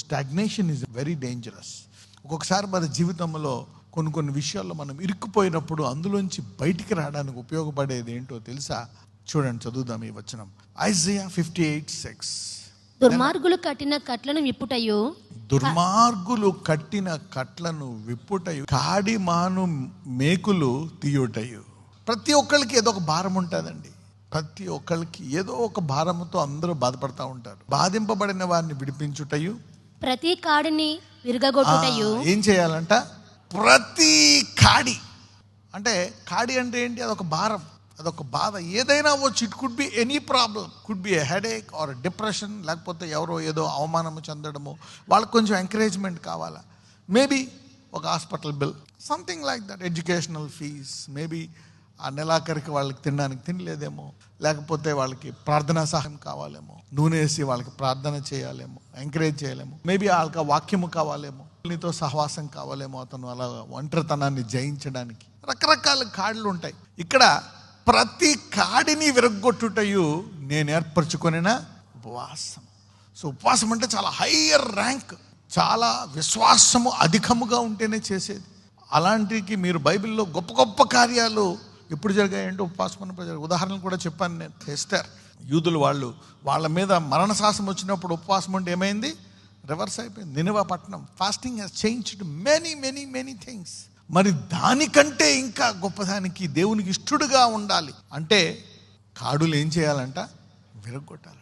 Stagnation is very dangerous. ఒక్కొక్కసారి మన జీవితంలో కొన్ని విషయాల్లో మనం ఇరుక్కుపోయినప్పుడు అందులోంచి బయటికి రావడానికి ఉపయోగపడేది ఏంటో తెలుసా? చూడండి, చదువుదాం ఈ వచనం. ఐజయా 58:6. దుర్మార్గులు కట్టిన కట్లను విప్పుటయు, దుర్మార్గులు కట్టిన కట్లను విప్పుటయు, కాడి మాను మేకులు తీయుటయు. ప్రతి ఒక్కరికి ఏదో ఒక భారం ఉంటుందండి. ప్రతి ఒక్కరికి ఏదో ఒక భారంతో అందరూ బాధపడతా ఉంటారు. బాధింపబడిన వారిని విడిపించుటయు, ప్రతి కాడిని విరగగొట్టుటయు. ఏం చేయాలంట? ప్రతి కాడి అంటే కాడి అంటే ఏంటి? అదొక భారం, అదొక బాధ. ఏదైనా అవ్వచ్చు. It could be any problem. Could be a headache are depression, లేకపోతే ఎవరో ఏదో అవమానము చెందడము, వాళ్ళకి కొంచెం ఎంకరేజ్మెంట్ కావాలా, మేబీ ఒక hospital bill, something like that, educational fees, maybe ఆ నెలాఖరికి వాళ్ళకి తినడానికి తినలేదేమో, లేకపోతే వాళ్ళకి ప్రార్థనా సహాయం కావాలేమో, నూనె వేసి వాళ్ళకి ప్రార్థన చేయాలేమో, ఎంకరేజ్ చేయలేమో, మేబీ వాళ్ళకి వాక్యము కావాలేమో, నీతో సహవాసం కావాలేమో, అతను అలా ఒంటరితనాన్ని జయించడానికి. రకరకాల కాళ్ళు ఉంటాయి. ఇక్కడ ప్రతి కాడిని విరగొట్టుటయు నేను ఏర్పరచుకొనిన ఉపవాసం. సో ఉపవాసం అంటే చాలా హయ్యర్ ర్యాంక్, చాలా విశ్వాసము అధికముగా ఉంటేనే చేసేది. అలాంటికి మీరు బైబిల్లో గొప్ప గొప్ప కార్యాలు ఎప్పుడు జరిగాయంటే ఉపవాసం ఉన్నప్పుడు. ఉదాహరణలు కూడా చెప్పాను నేను. ఎస్తేర్, యూదులు వాళ్ళ మీద మరణశాసనం వచ్చినప్పుడు ఉపవాసం ఉంటే ఏమైంది? రివర్స్ అయిపోయింది. నినివే పట్టణం. Fasting has changed many many many things. మరి దానికంటే ఇంకా గొప్పదానికి దేవునికి ఇష్టడుగా ఉండాలి అంటే కాడులు ఏం చేయాలంట? విరగొట్టాలి.